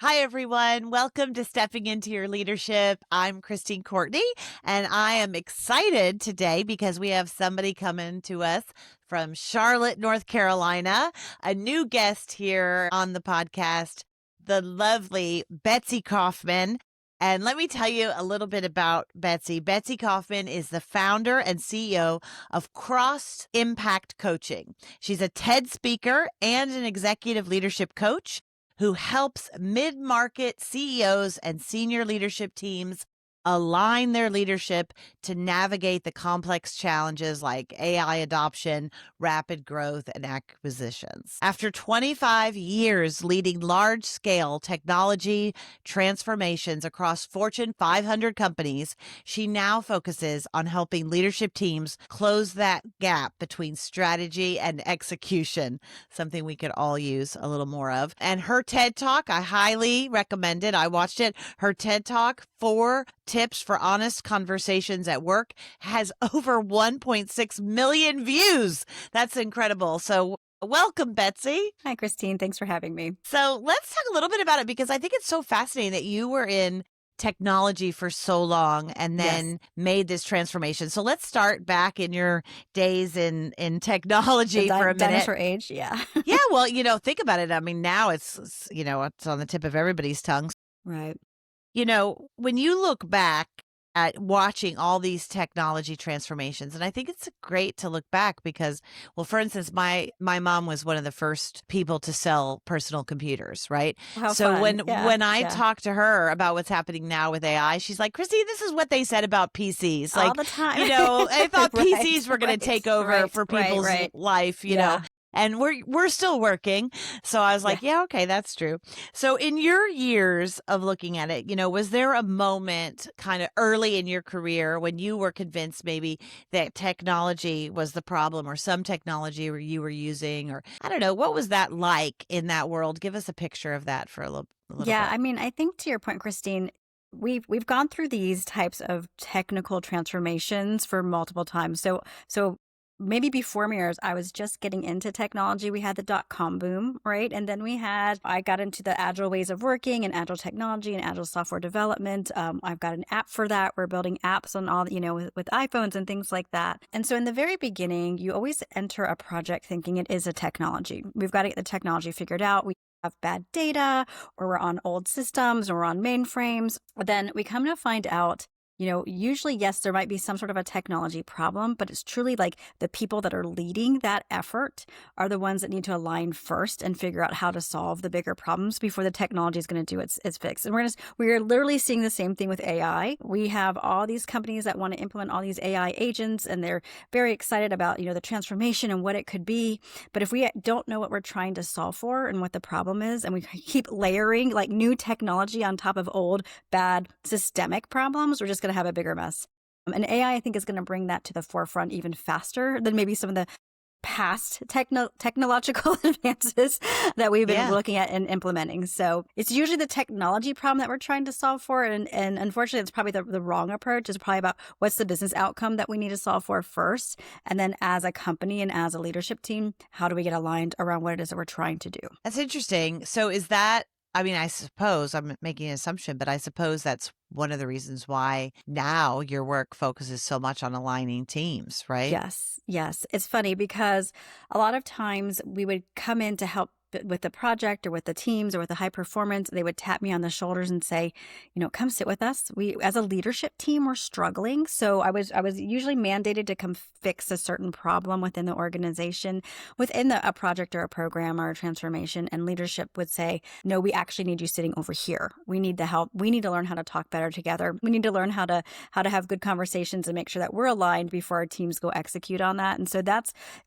Hi, everyone. Welcome to Stepping Into Your Leadership. I'm Christine Courtney, and I am excited today because we have somebody coming to us from Charlotte, North Carolina, a new guest here on the podcast, the lovely Betsy Kauffman. And let me tell you a little bit about Betsy. Betsy Kauffman is the founder and CEO of Cross Impact Coaching. She's a TED speaker and an executive leadership coach who helps mid-market CEOs and senior leadership teams align their leadership to navigate the complex challenges like AI adoption, rapid growth, and acquisitions. After 25 years leading large-scale technology transformations across Fortune 500 companies, she now focuses on helping leadership teams close that gap between strategy and execution, something we could all use a little more of. And her TED Talk, I highly recommend it. I watched it. Her TED Talk, 4 Tips for Honest Conversations at Work, has over 1.6 million views. That's incredible. So welcome, Betsy. Hi, Christine. Thanks for having me. So let's talk a little bit about it because I think it's so fascinating that you were in technology for so long and then made this transformation. So let's start back in your days in technology for a minute. Dinosaur age, yeah. Yeah, well, think about it. I mean, now it's on the tip of everybody's tongues. Right. When you look back at watching all these technology transformations, and I think it's great to look back because, well, for instance, my mom was one of the first people to sell personal computers, right? How So fun. when I Yeah. talk to her about what's happening now with AI, she's like, Christine, this is what they said about PCs. All Like, the time. I thought Right, PCs were going to take over for people's life, Yeah. and we're still working. So I was like, yeah, okay, that's true. So in your years of looking at it, was there a moment kind of early in your career when you were convinced maybe that technology was the problem or some technology you were using, or I don't know, what was that like in that world? Give us a picture of that for a little Yeah, bit. I mean, I think to your point, Christine, we've gone through these types of technical transformations for multiple times. So maybe before me, I was just getting into technology. We had the dot-com boom, right? And then I got into the agile ways of working and agile technology and agile software development. I've got an app for that. We're building apps on all, with iPhones and things like that. And so in the very beginning, you always enter a project thinking it is a technology. We've got to get the technology figured out. We have bad data, or we're on old systems, or we're on mainframes. Then we come to find out, usually, yes, there might be some sort of a technology problem, but it's truly like the people that are leading that effort are the ones that need to align first and figure out how to solve the bigger problems before the technology is going to do its fix. And we're literally seeing the same thing with AI. We have all these companies that want to implement all these AI agents, and they're very excited about, the transformation and what it could be. But if we don't know what we're trying to solve for and what the problem is, and we keep layering like new technology on top of old, bad systemic problems, we're just going to have a bigger mess. And AI, I think, is going to bring that to the forefront even faster than maybe some of the past technological advances that we've been looking at and implementing. So it's usually the technology problem that we're trying to solve for. And unfortunately, it's probably the wrong approach. It's probably about what's the business outcome that we need to solve for first. And then as a company and as a leadership team, how do we get aligned around what it is that we're trying to do? That's interesting. So is that, I mean, I suppose I'm making an assumption, but I suppose that's one of the reasons why now your work focuses so much on aligning teams, right? Yes. It's funny because a lot of times we would come in to help with the project or with the teams or with the high performance. They would tap me on the shoulders and say, come sit with us. We, as a leadership team, we're struggling. So I was usually mandated to come fix a certain problem within the organization, within a project or a program or a transformation. And leadership would say, no, we actually need you sitting over here. We need the help. We need to learn how to talk better together. We need to learn how to have good conversations and make sure that we're aligned before our teams go execute on that. And so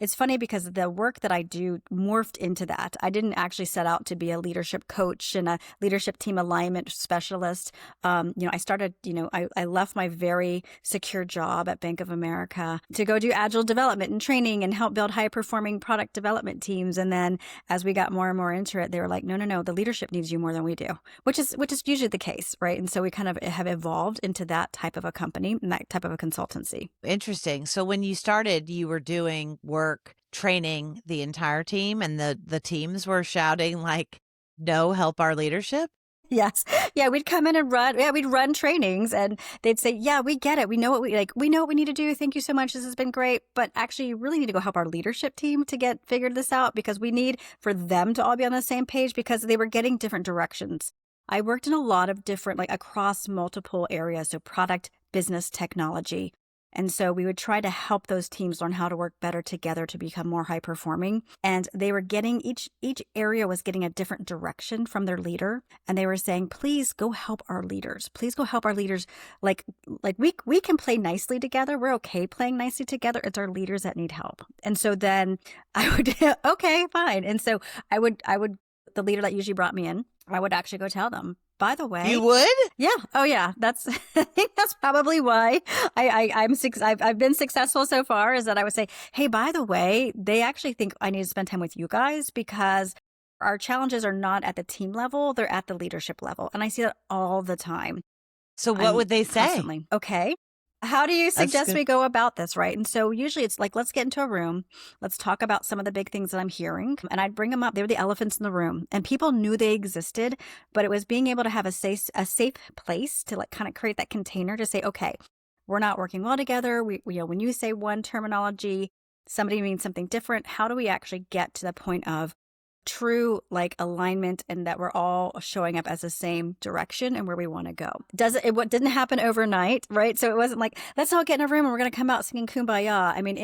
it's funny because the work that I do morphed into that. I didn't actually set out to be a leadership coach and a leadership team alignment specialist. I started, I left my very secure job at Bank of America to go do agile development and training and help build high performing product development teams. And then as we got more and more into it, they were like, no, the leadership needs you more than we do, which is usually the case, right? And so we kind of have evolved into that type of a company and that type of a consultancy. Interesting. So when you started, you were doing work training the entire team, and the teams were shouting like, no, help our leadership? Yes. Yeah, we'd come in and run. Yeah, we'd run trainings and they'd say, "Yeah, we get it. We know what we know what we need to do. Thank you so much. This has been great. But actually, you really need to go help our leadership team to get figured this out because we need for them to all be on the same page because they were getting different directions." I worked in a lot of different, like across multiple areas, so product, business, technology. And so we would try to help those teams learn how to work better together to become more high performing. And they were getting each area was getting a different direction from their leader. And they were saying, please go help our leaders. Please go help our leaders. Like we can play nicely together. We're okay playing nicely together. It's our leaders that need help. And so then I would, okay, fine. And so I would, the leader that usually brought me in, I would actually go tell them, by the way, You would? yeah. Oh, yeah. That's I think that's probably why I've been successful so far is that I would say, hey, by the way, they actually think I need to spend time with you guys because our challenges are not at the team level, they're at the leadership level. And I see that all the time. So what I'm would they say? constantly, okay, how do you That's suggest good. we go about this, right? And so usually it's like, let's get into a room. Let's talk about some of the big things that I'm hearing. And I'd bring them up. They were the elephants in the room. And people knew they existed, but it was being able to have a safe place to like kind of create that container to say, okay, we're not working well together. We when you say one terminology, somebody means something different. How do we actually get to the point of true like alignment and that we're all showing up as the same direction and where we want to go? What didn't happen overnight, right? So it wasn't like, let's all get in a room and we're going to come out singing Kumbaya. I mean,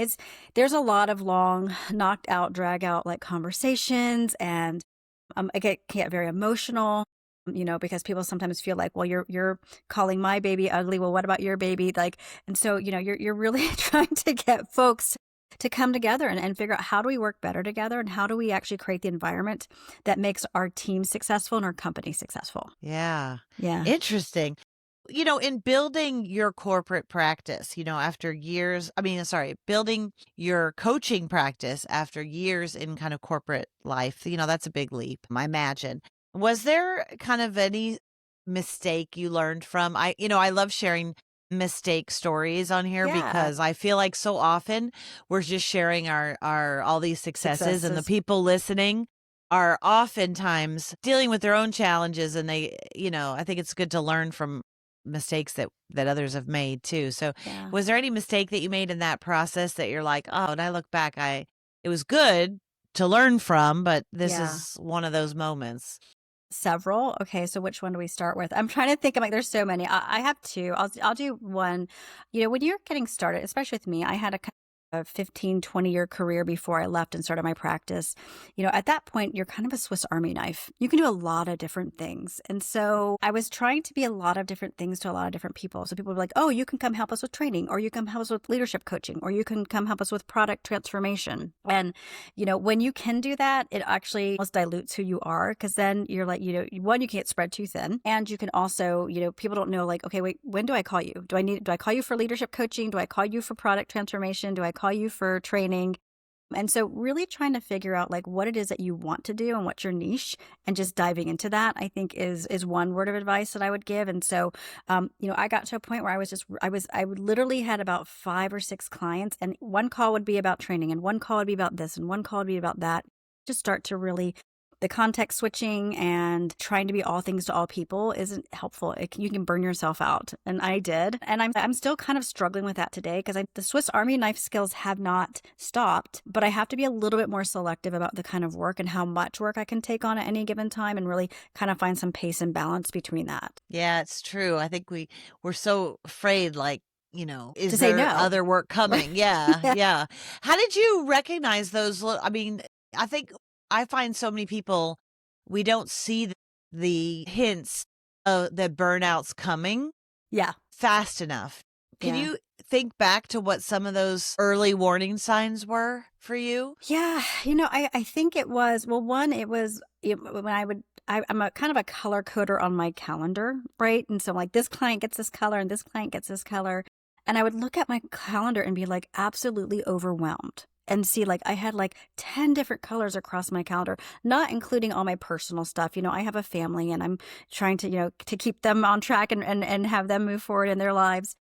there's a lot of long knocked out, drag out like conversations and I get very emotional, because people sometimes feel like, well, you're calling my baby ugly. Well, what about your baby? Like, and so, you're really trying to get folks to come together and figure out how do we work better together and how do we actually create the environment that makes our team successful and our company successful. Yeah. Yeah. Interesting. In building your corporate practice, after years, building your coaching practice after years in kind of corporate life, that's a big leap, I imagine. Was there kind of any mistake you learned from? I love sharing mistake stories on here Yeah. because I feel like so often we're just sharing our all these successes and the Successes. people listening are oftentimes dealing with their own challenges and I think it's good to learn from mistakes that others have made too. So Yeah. was there any mistake that you made in that process that you're like, oh, when I look back, it was good to learn from, but this Yeah. is one of those moments? Several. Okay, so which one do we start with? I'm trying to think. I'm like, there's so many. I have two. I'll do one. When you're getting started, especially with me, I had a 15, 20-year career before I left and started my practice. At that point, you're kind of a Swiss Army knife. You can do a lot of different things. And so I was trying to be a lot of different things to a lot of different people. So people were like, oh, you can come help us with training, or you can help us with leadership coaching, or you can come help us with product transformation. And, when you can do that, it actually almost dilutes who you are because then you're like, one, you can't spread too thin. And you can also, people don't know like, okay, wait, when do I call you? Do I call you for leadership coaching? Do I call you for product transformation? Do I call you for training? And so really trying to figure out like what it is that you want to do and what's your niche and just diving into that, I think is one word of advice that I would give. And so, I got to a point where I literally had about 5 or 6 clients and one call would be about training and one call would be about this and one call would be about that. Just start to really the context switching and trying to be all things to all people isn't helpful. You can burn yourself out. And I did. And I'm still kind of struggling with that today because the Swiss Army knife skills have not stopped, but I have to be a little bit more selective about the kind of work and how much work I can take on at any given time and really kind of find some pace and balance between that. Yeah, it's true. I think we're so afraid, like, To is say there no. other work coming? Yeah, Yeah. yeah. How did you recognize those? I think I find so many people, we don't see the hints of the burnout's coming Yeah. fast enough. Can Yeah. you think back to what some of those early warning signs were for you? Yeah, I think it was, well, one, it was when I'm a kind of a color coder on my calendar, right? And so like this client gets this color and this client gets this color. And I would look at my calendar and be like absolutely overwhelmed and see like I had like 10 different colors across my calendar, not including all my personal stuff. I have a family and I'm trying to, to keep them on track and have them move forward in their lives.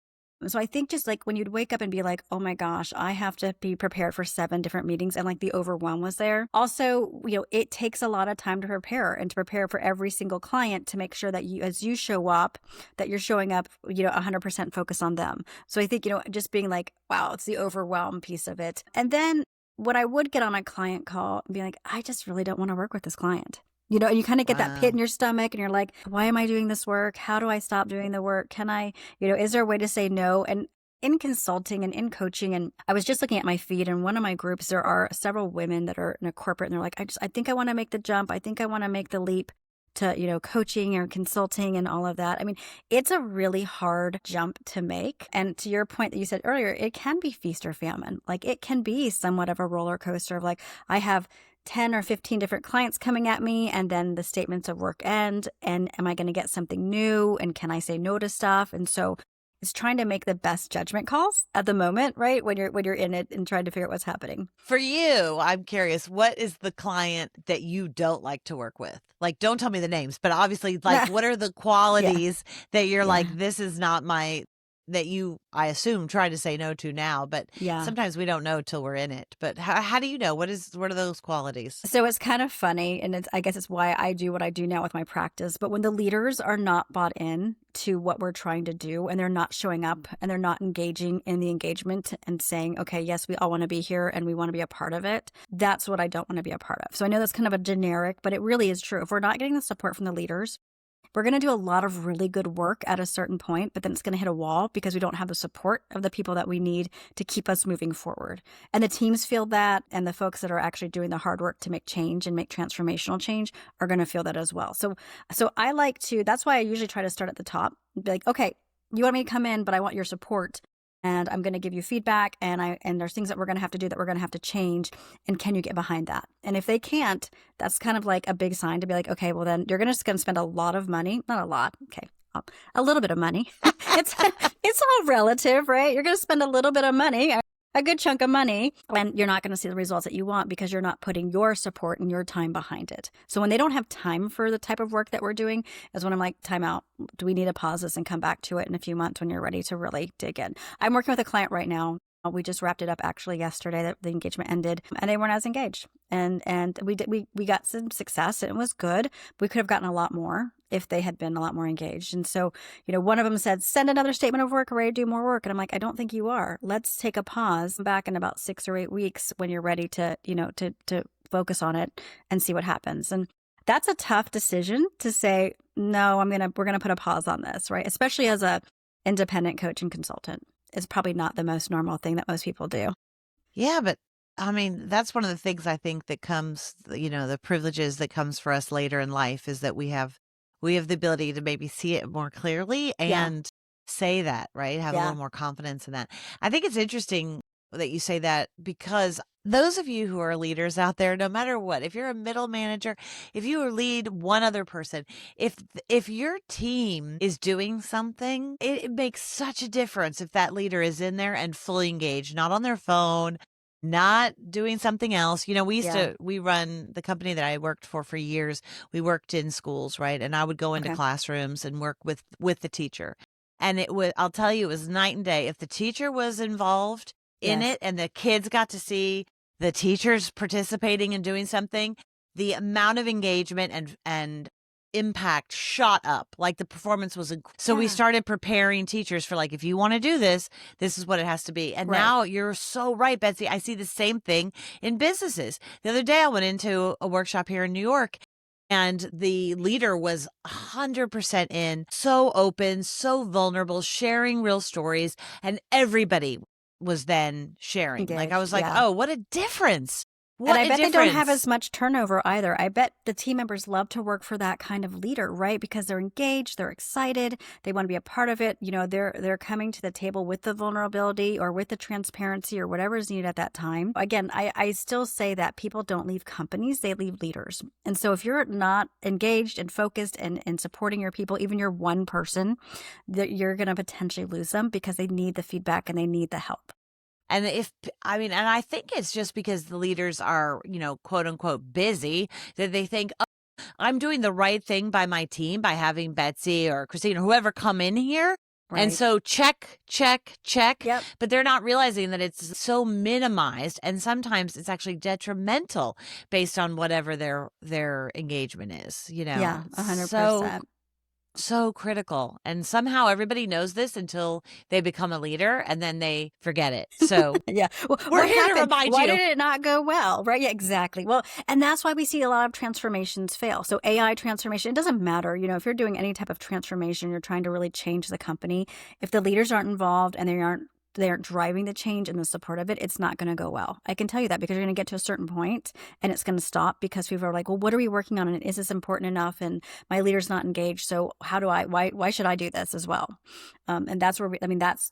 So I think just like when you'd wake up and be like, oh my gosh, I have to be prepared for 7 different meetings, and like the overwhelm was there. Also, it takes a lot of time to prepare and to prepare for every single client to make sure that you, as you show up, that you're showing up, 100% focus on them. So I think, just being like, wow, it's the overwhelm piece of it. And then what I would get on a client call and be like, I just really don't want to work with this client. And you kind of get that pit Wow. in your stomach and you're like, why am I doing this work? How do I stop doing the work? Can I, is there a way to say no? And in consulting and in coaching, and I was just looking at my feed, and one of my groups, there are several women that are in a corporate and they're like, I think I want to make the jump. I think I want to make the leap to, coaching or consulting and all of that. I mean, it's a really hard jump to make. And to your point that you said earlier, it can be feast or famine. Like it can be somewhat of a roller coaster of like, I have 10 or 15 different clients coming at me, and then the statements of work end, and am I going to get something new, and can I say no to stuff? And so it's trying to make the best judgment calls at the moment, right? When you're in it and trying to figure out what's happening. For you, I'm curious, what is the client that you don't like to work with? Like, don't tell me the names, but obviously, like, what are the Yeah. qualities that you're Yeah. like, this is not that you, I assume, try to say no to now, but Yeah. sometimes we don't know till we're in it. But how do you know? What are those qualities? So it's kind of funny, and I guess it's why I do what I do now with my practice. But when the leaders are not bought in to what we're trying to do, and they're not showing up and they're not engaging in the engagement and saying, okay, yes, we all want to be here and we want to be a part of it, that's what I don't want to be a part of. So I know that's kind of a generic, but it really is true. If we're not getting the support from the leaders, we're going to do a lot of really good work at a certain point, but then it's going to hit a wall because we don't have the support of the people that we need to keep us moving forward. And the teams feel that, and the folks that are actually doing the hard work to make change and make transformational change are going to feel that as well. So I like to, that's why I usually try to start at the top. Be like, okay, you want me to come in, but I want your support. And I'm going to give you feedback, and there's things that we're going to have to do that we're going to have to change. And can you get behind that? And if they can't, that's kind of like a big sign to be like, okay, well then you're going to spend a lot of money, not a lot, okay, a little bit of money. it's all relative, right? You're going to spend a little bit of money, a good chunk of money, and you're not going to see the results that you want because you're not putting your support and your time behind it. So when they don't have time for the type of work that we're doing is when I'm like, time out. Do we need to pause this and come back to it in a few months when you're ready to really dig in? I'm working with a client right now. We just wrapped it up actually yesterday that the engagement ended, and they weren't as engaged. And we got some success, and it was good. We could have gotten a lot more if they had been a lot more engaged. And so, one of them said, send another statement of work, ready to do more work. And I'm like, I don't think you are. Let's take a pause, back in about 6 or 8 weeks when you're ready to, to focus on it and see what happens. And that's a tough decision to say, no, we're going to put a pause on this, right? Especially as a independent coach and consultant. It's probably not the most normal thing that most people do. Yeah, but I mean, that's one of the things I think that comes, the privileges that comes for us later in life is that we have the ability to maybe see it more clearly Yeah. and say that, right? Have a Yeah. little more confidence in that. I think it's interesting that you say that because those of you who are leaders out there, no matter what, if you're a middle manager, if you lead one other person, if your team is doing something, it makes such a difference if that leader is in there and fully engaged, not on their phone, not doing something else. Yeah. We run the company that I worked for years. We worked in schools, right? And I would go into Okay. classrooms and work with the teacher. And I'll tell you, it was night and day. If the teacher was involved in Yes. it and the kids got to see the teachers participating and doing something, the amount of engagement and impact shot up. Like the performance was so we Yeah. started preparing teachers for like, if you want to do this, this is what it has to be. And Right. now you're so right, Betsy. I see the same thing in businesses. The other day I went into a workshop here in New York, and the leader was 100% in, so open, so vulnerable, sharing real stories, and everybody was then sharing. Like I Engaged. was like, Yeah. oh, what a difference. And What I a bet they don't have difference. as much turnover either. I bet the team members love to work for that kind of leader, right? Because they're engaged, they're excited, they want to be a part of it. They're coming to the table with the vulnerability or with the transparency or whatever is needed at that time. Again, I still say that people don't leave companies, they leave leaders. And so if you're not engaged and focused and supporting your people, even your one person, that you're going to potentially lose them because they need the feedback and they need the help. And and I think it's just because the leaders are, quote unquote, busy that they think, oh, I'm doing the right thing by my team by having Betsy or Christine or whoever come in here. And Right. so check, check, check, Yep. but they're not realizing that it's so minimized, and sometimes it's actually detrimental based on whatever their engagement is, Yeah, So 100%. so critical. And somehow everybody knows this until they become a leader and then they forget it. So Yeah. Well, we're what here to happened? remind Why you. did it not go well? Right. Yeah, exactly. Well, and that's why we see a lot of transformations fail. So AI transformation, it doesn't matter. If you're doing any type of transformation, you're trying to really change the company. If the leaders aren't involved and they aren't driving the change and the support of it, it's not going to go well. I can tell you that because you're going to get to a certain point and it's going to stop because people are like, well, what are we working on? And is this important enough? And my leader's not engaged. So why should I do this as well? And that's where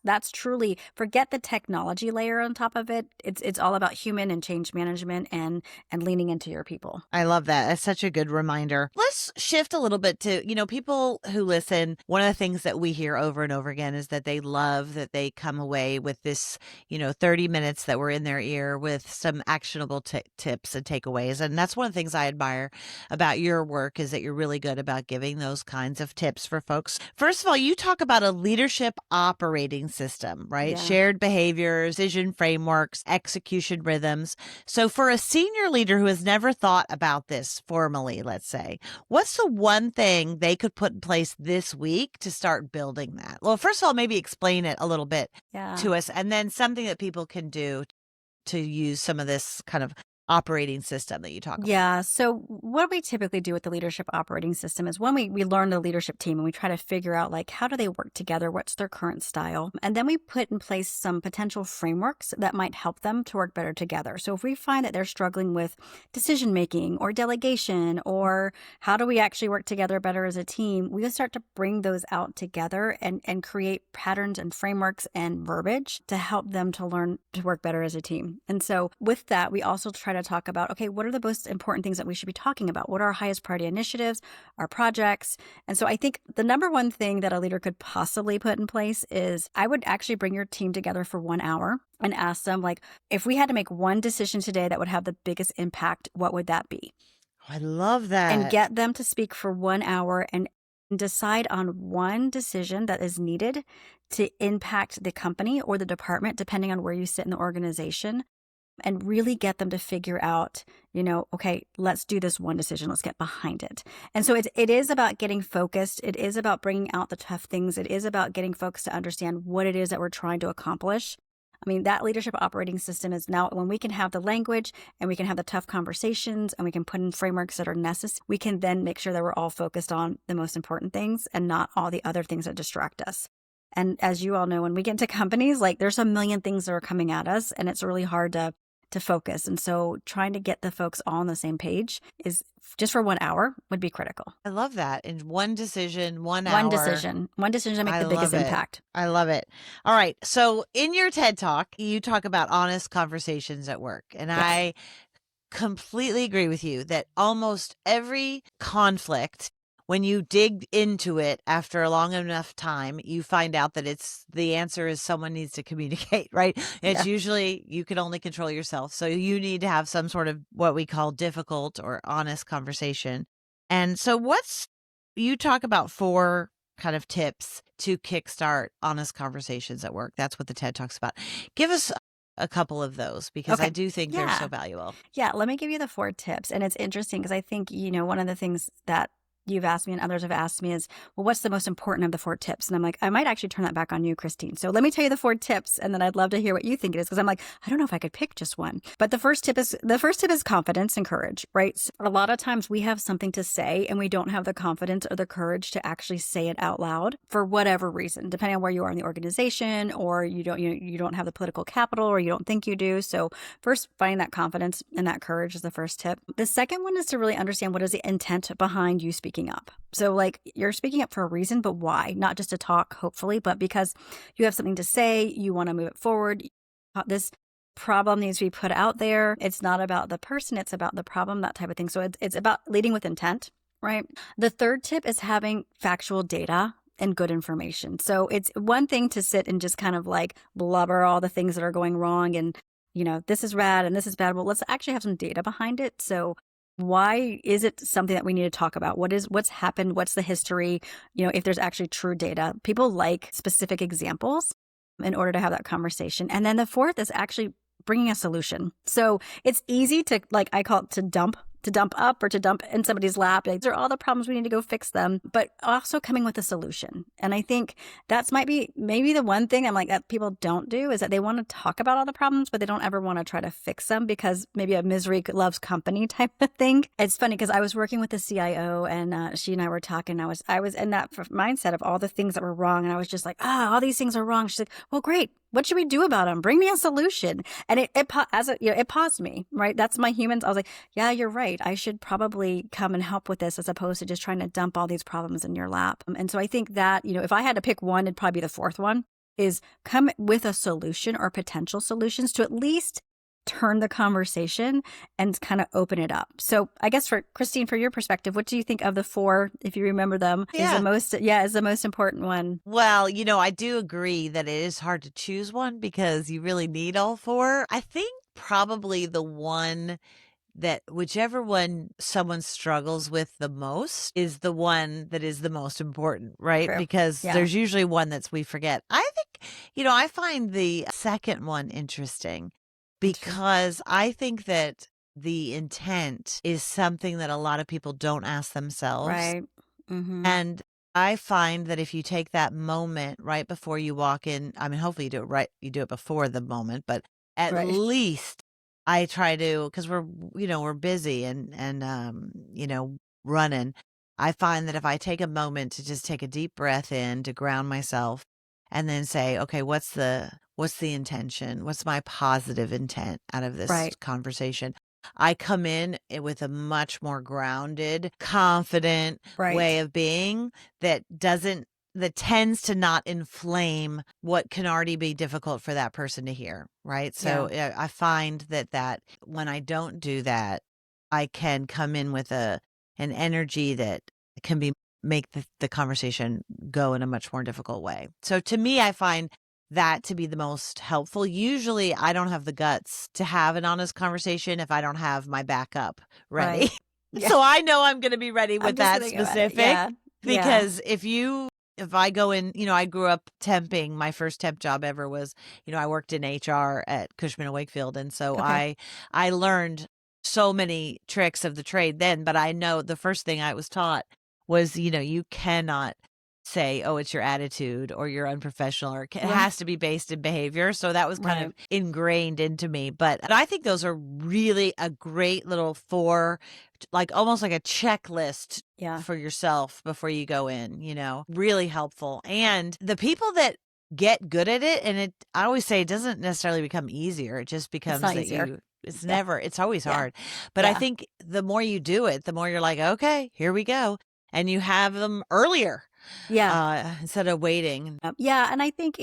that's truly, forget the technology layer on top of it. It's all about human and change management and leaning into your people. I love that. That's such a good reminder. Let's shift a little bit to, people who listen. One of the things that we hear over and over again is that they love that they come away with this, 30 minutes that were in their ear with some actionable tips and takeaways. And that's one of the things I admire about your work is that you're really good about giving those kinds of tips for folks. First of all, you talk about a leadership operating system, right? Yeah. Shared behaviors, vision frameworks, execution rhythms. So for a senior leader who has never thought about this formally, let's say, what's the one thing they could put in place this week to start building that? Well, first of all, maybe explain it a little bit Yeah. to us, and then something that people can do to use some of this kind of operating system that you talk about. Yeah. So what we typically do with the leadership operating system is when we learn the leadership team and we try to figure out like how do they work together, what's their current style, and then we put in place some potential frameworks that might help them to work better together. So if we find that they're struggling with decision making or delegation or how do we actually work together better as a team, we start to bring those out together and create patterns and frameworks and verbiage to help them to learn to work better as a team. And so with that, we also try to talk about, okay, what are the most important things that we should be talking about? What are our highest priority initiatives, our projects? And so I think the number one thing that a leader could possibly put in place is I would actually bring your team together for 1 hour and ask them, like, if we had to make one decision today that would have the biggest impact, what would that be? I love And that. get them to speak for 1 hour and decide on one decision that is needed to impact the company or the department, depending on where you sit in the organization, and really get them to figure out, okay, let's do this one decision. Let's get behind it. And so it is about getting focused. It is about bringing out the tough things. It is about getting folks to understand what it is that we're trying to accomplish. I mean, that leadership operating system is now when we can have the language and we can have the tough conversations and we can put in frameworks that are necessary, we can then make sure that we're all focused on the most important things and not all the other things that distract us. And as you all know, when we get into companies, like there's a million things that are coming at us and it's really hard to focus. And so trying to get the folks all on the same page is just for 1 hour would be critical. I love that. In one decision, 1 hour. One decision to make I the biggest love it. impact. I love it. All right. So in your TED Talk, you talk about honest conversations at work. And Yes. I completely agree with you that almost every conflict, when you dig into it after a long enough time, you find out that the answer is someone needs to communicate, right? It's usually you can only control yourself. So you need to have some sort of what we call difficult or honest conversation. And so you talk about 4 kind of tips to kickstart honest conversations at work. That's what the TED talks about. Give us a couple of those because I do think they're so valuable. Yeah, let me give you the 4 tips. And it's interesting because I think, one of the things that you've asked me and others have asked me is, well, what's the most important of the 4 tips? And I'm like, I might actually turn that back on you, Christine. So let me tell you the 4 tips, and then I'd love to hear what you think it is because I'm like, I don't know if I could pick just one. But the first tip is confidence and courage, right? So a lot of times we have something to say and we don't have the confidence or the courage to actually say it out loud for whatever reason, depending on where you are in the organization, or you don't have the political capital, or you don't think you do. So first, finding that confidence and that courage is the first tip. The second one is to really understand what is the intent behind you speaking up. So like you're speaking up for a reason, but why? Not just to talk, hopefully, but because you have something to say, you want to move it forward. This problem needs to be put out there. It's not about the person, it's about the problem, that type of thing. So it's about leading with intent, right? The third tip is having factual data and good information. So it's one thing to sit and just kind of like blubber all the things that are going wrong and, this is bad and this is bad. Well, let's actually have some data behind it. So Why is it something that we need to talk about? What's happened? What's the history? If there's actually true data. People like specific examples in order to have that conversation. And then the fourth is actually bringing a solution. So it's easy to, like, I call it to dump up or to dump in somebody's lap. Like, these are all the problems, we need to go fix them, but also coming with a solution. And I think that's might be maybe the one thing I'm like that people don't do is that they want to talk about all the problems, but they don't ever want to try to fix them because maybe a misery loves company type of thing. It's funny because I was working with the CIO and she and I were talking. I was in that mindset of all the things that were wrong. And I was just like, all these things are wrong. She's like, well, great. What should we do about them? Bring me a solution. And it paused me, right? That's my humans. I was like, yeah, you're right. I should probably come and help with this as opposed to just trying to dump all these problems in your lap. And so I think that, if I had to pick one, it'd probably be the fourth one, is come with a solution or potential solutions to at least turn the conversation and kind of open it up. So I guess for Christine, for your perspective, what do you think of the four, if you remember them, is the most important one? Well, I do agree that it is hard to choose one because you really need all four. I think probably the one that whichever one someone struggles with the most is the one that is the most important, right? True. Because Yeah. there's usually one that we forget. I think, I find the second one interesting because I think that the intent is something that a lot of people don't ask themselves. Right. Mm-hmm. And I find that if you take that moment right before you walk in, I mean, hopefully you do it before the moment, but at Right. least I try to, because we're busy and running. I find that if I take a moment to just take a deep breath in to ground myself and then say, okay, what's the intention? What's my positive intent out of this Right. conversation? I come in with a much more grounded, confident way of being that tends to not inflame what can already be difficult for that person to hear, right? So I find that when I don't do that, I can come in with an energy that can make the conversation go in a much more difficult way. So to me, I find that to be the most helpful. Usually I don't have the guts to have an honest conversation if I don't have my backup ready. Right. Yeah. So I know I'm going to be ready with that specific. Yeah. Because if I go in, I grew up temping. My first temp job ever was, I worked in HR at Cushman and Wakefield. And so I learned so many tricks of the trade then, but I know the first thing I was taught was, you cannot say, oh, it's your attitude or you're unprofessional, or it has to be based in behavior. So that was kind of ingrained into me. But I think those are really a great little four, like almost like a checklist for yourself before you go in, really helpful. And the people that get good at it, and I always say it doesn't necessarily become easier. It just becomes it's always hard. But I think the more you do it, the more you're like, okay, here we go. And you have them earlier. Instead of waiting. Yeah. And I think,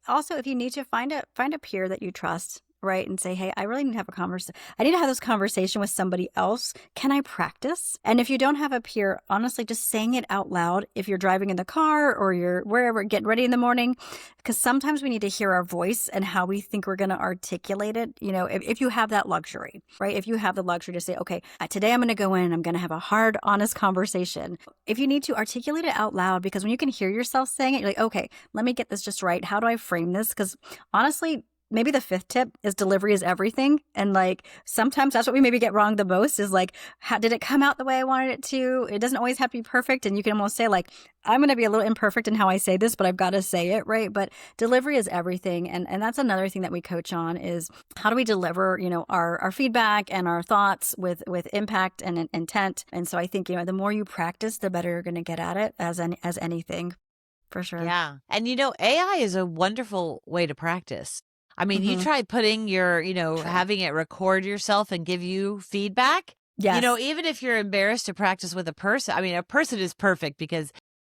also if you need to find a peer that you trust, right? And say, hey, I really need to have a conversation. I need to have this conversation with somebody else. Can I practice? And if you don't have a peer, honestly, just saying it out loud if you're driving in the car or you're wherever, getting ready in the morning, because sometimes we need to hear our voice and how we think we're going to articulate it. If you have that luxury, right? If you have the luxury to say, okay, today I'm going to go in and I'm going to have a hard, honest conversation. If you need to articulate it out loud, because when you can hear yourself saying it, you're like, okay, let me get this just right. How do I frame this? Because honestly, maybe the fifth tip is delivery is everything. And sometimes that's what we maybe get wrong the most is how did it come out the way I wanted it to? It doesn't always have to be perfect. And you can almost say I'm going to be a little imperfect in how I say this, but I've got to say it, right? But delivery is everything. And that's another thing that we coach on is how do we deliver, our feedback and our thoughts with impact and intent. And so I think, the more you practice, the better you're going to get at it as anything, for sure. Yeah. And, AI is a wonderful way to practice. I mean, you try putting your, having it record yourself and give you feedback. Yes. Even if you're embarrassed to practice with a person, I mean, a person is perfect because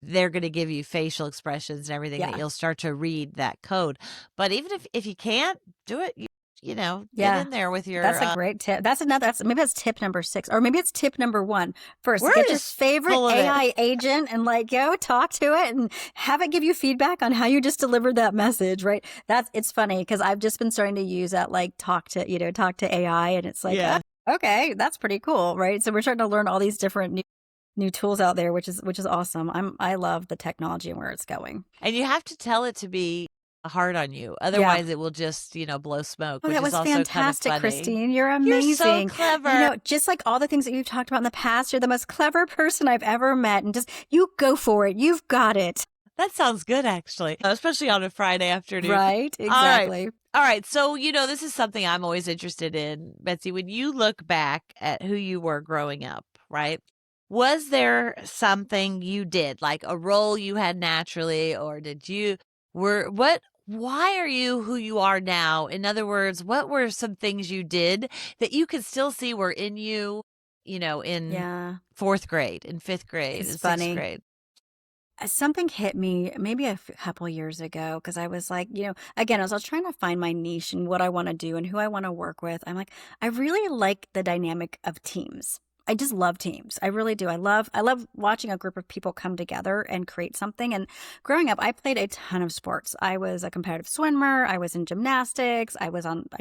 they're going to give you facial expressions and everything that you'll start to read that code. But even if you can't do it, get in there with your. That's a great tip. Maybe that's tip number 6, or maybe it's tip number 1. First, We're get your favorite AI agent and go talk to it and have it give you feedback on how you just delivered that message. Right? It's funny because I've just been starting to use that talk to AI, and it's Okay, that's pretty cool, right? So we're starting to learn all these different new tools out there, which is awesome. I love the technology and where it's going. And you have to tell it to be hard on you. Yeah. Otherwise, it will just, blow smoke, Oh, which that is was also kind of fantastic, funny. Christine. You're You're so amazing. clever. Just like all the things that you've talked about in the past, you're the most clever person I've ever met. And just you go for it. You've got it. That sounds good, actually, especially on a Friday afternoon. Right? All right. Exactly. All right. So, this is something I'm always interested in, Betsy. When you look back at who you were growing up, right? Was there something you did, like a role you had naturally, or why are you who you are now? In other words, what were some things you did that you could still see were in you, in Yeah. fourth grade, in fifth grade, It's in sixth funny. grade? Something hit me maybe couple years ago because I was like, again, as I was trying to find my niche and what I want to do and who I want to work with, I'm like, I really like the dynamic of teams. I just love teams. I really do. I love watching a group of people come together and create something. And growing up, I played a ton of sports. I was a competitive swimmer. I was in gymnastics. I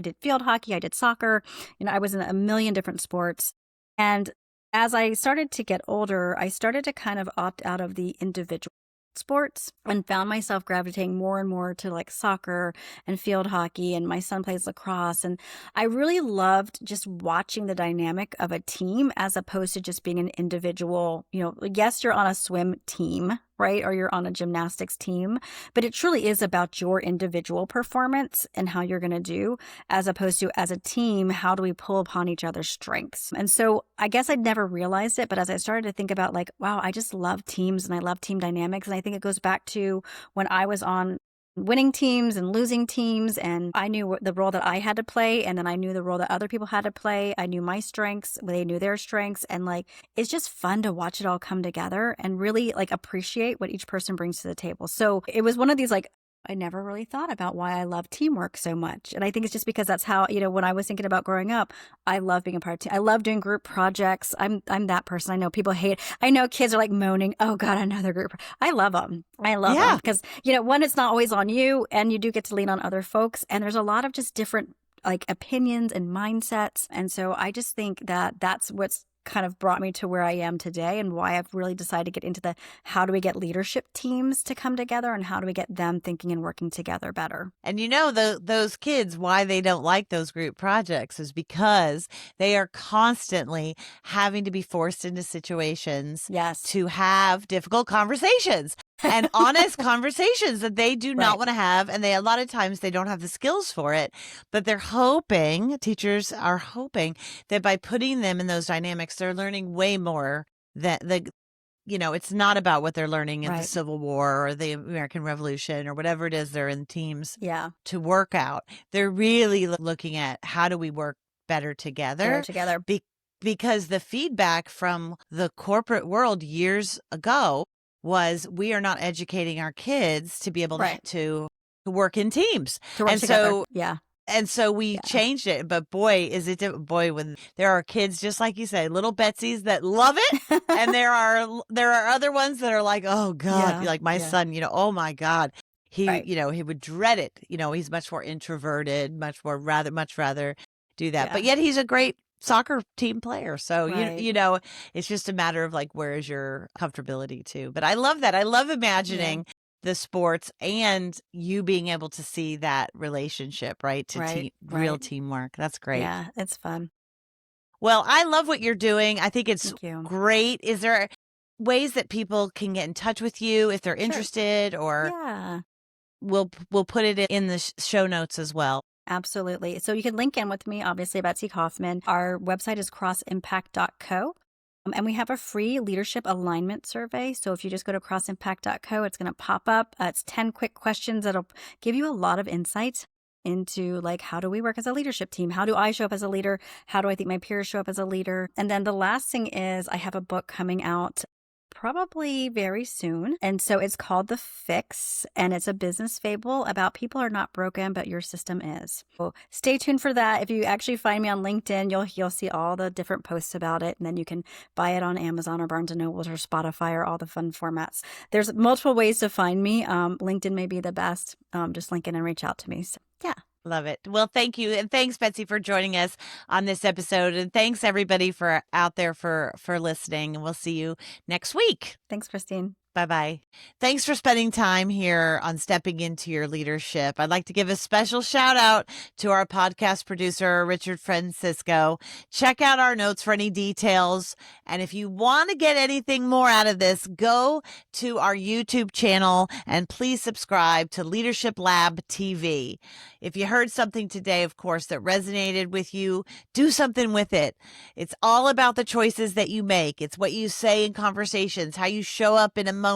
did field hockey. I did soccer. I was in a million different sports. And as I started to get older, I started to kind of opt out of the individual sports and found myself gravitating more and more to like soccer and field hockey. And my son plays lacrosse. And I really loved just watching the dynamic of a team as opposed to just being an individual. Yes, you're on a swim team, right? Or you're on a gymnastics team, but it truly is about your individual performance and how you're going to do, as opposed to as a team, how do we pull upon each other's strengths? And so I guess I'd never realized it, but as I started to think about like, wow, I just love teams and I love team dynamics. And I think it goes back to when I was on winning teams and losing teams, and I knew the role that I had to play, and then I knew the role that other people had to play. I knew my strengths, they knew their strengths, and like it's just fun to watch it all come together and really like appreciate what each person brings to the table. So it was one of these like I never really thought about why I love teamwork so much. And I think it's just because that's how, when I was thinking about growing up, I love being a part of team. I love doing group projects. I'm that person. I know people hate. I know kids are like moaning, "Oh God, another group." I love them. I love them Yeah. because, one, it's not always on you and you do get to lean on other folks. And there's a lot of just different like opinions and mindsets. And so I just think that that's what's kind of brought me to where I am today and why I've really decided to get into the how do we get leadership teams to come together and how do we get them thinking and working together better. And those kids, why they don't like those group projects is because they are constantly having to be forced into situations Yes. to have difficult conversations and honest conversations that they do not Right. want to have. And a lot of times they don't have the skills for it, but teachers are hoping that by putting them in those dynamics, they're learning way more than it's not about what they're learning in the Right. Civil War or the American Revolution or whatever it is they're in teams Yeah. to work out. They're really looking at how do we work better Better together together. because the feedback from the corporate world years ago was we are not educating our kids to be able Right. to work in teams. To work And together. so Yeah. we Yeah. changed it, but boy, is it boy when there are kids just like you say, little Betsies that love it, and there are other ones that are like, oh God, Yeah. like my Yeah. son, oh my God, he Right. he would dread it. He's much more introverted, much rather do that, but Yeah. yet he's a great soccer team player. So Right. it's just a matter of like where is your comfortability too. But I love that. I love Yeah. imagining the sports and you being able to see that relationship, right? To Right. real Right. teamwork. That's great. Yeah. It's fun. Well, I love what you're doing. I think it's Thank you. great. Is there ways that people can get in touch with you if they're Sure. interested, or Yeah. we'll put it in the show notes as well? Absolutely. So you can link in with me, obviously, Betsy Kauffman. Our website is crossimpact.co. And we have a free leadership alignment survey. So if you just go to crossimpact.co, it's going to pop up. It's 10 quick questions that'll give you a lot of insights into like, how do we work as a leadership team? How do I show up as a leader? How do I think my peers show up as a leader? And then the last thing is I have a book coming out probably very soon. And so it's called The Fix, and it's a business fable about people are not broken, but your system is. So stay tuned for that. If you actually find me on LinkedIn, you'll see all the different posts about it. And then you can buy it on Amazon or Barnes & Noble or Spotify or all the fun formats. There's multiple ways to find me. LinkedIn may be the best. Just link in and reach out to me. So, yeah. Love it. Well, thank you. And thanks, Betsy, for joining us on this episode. And thanks everybody for out there for listening. And we'll see you next week. Thanks, Christine. Bye-bye. Thanks for spending time here on Stepping Into Your Leadership. I'd like to give a special shout out to our podcast producer, Richard Francisco. Check out our notes for any details. And if you want to get anything more out of this, go to our YouTube channel and please subscribe to Leadership Lab TV. If you heard something today, of course, that resonated with you, do something with it. It's all about the choices that you make. It's what you say in conversations, how you show up in a moment.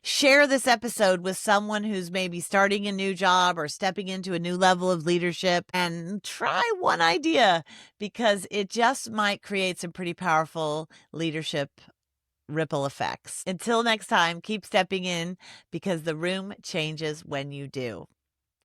Share this episode with someone who's maybe starting a new job or stepping into a new level of leadership, and try one idea because it just might create some pretty powerful leadership ripple effects. Until next time, keep stepping in because the room changes when you do.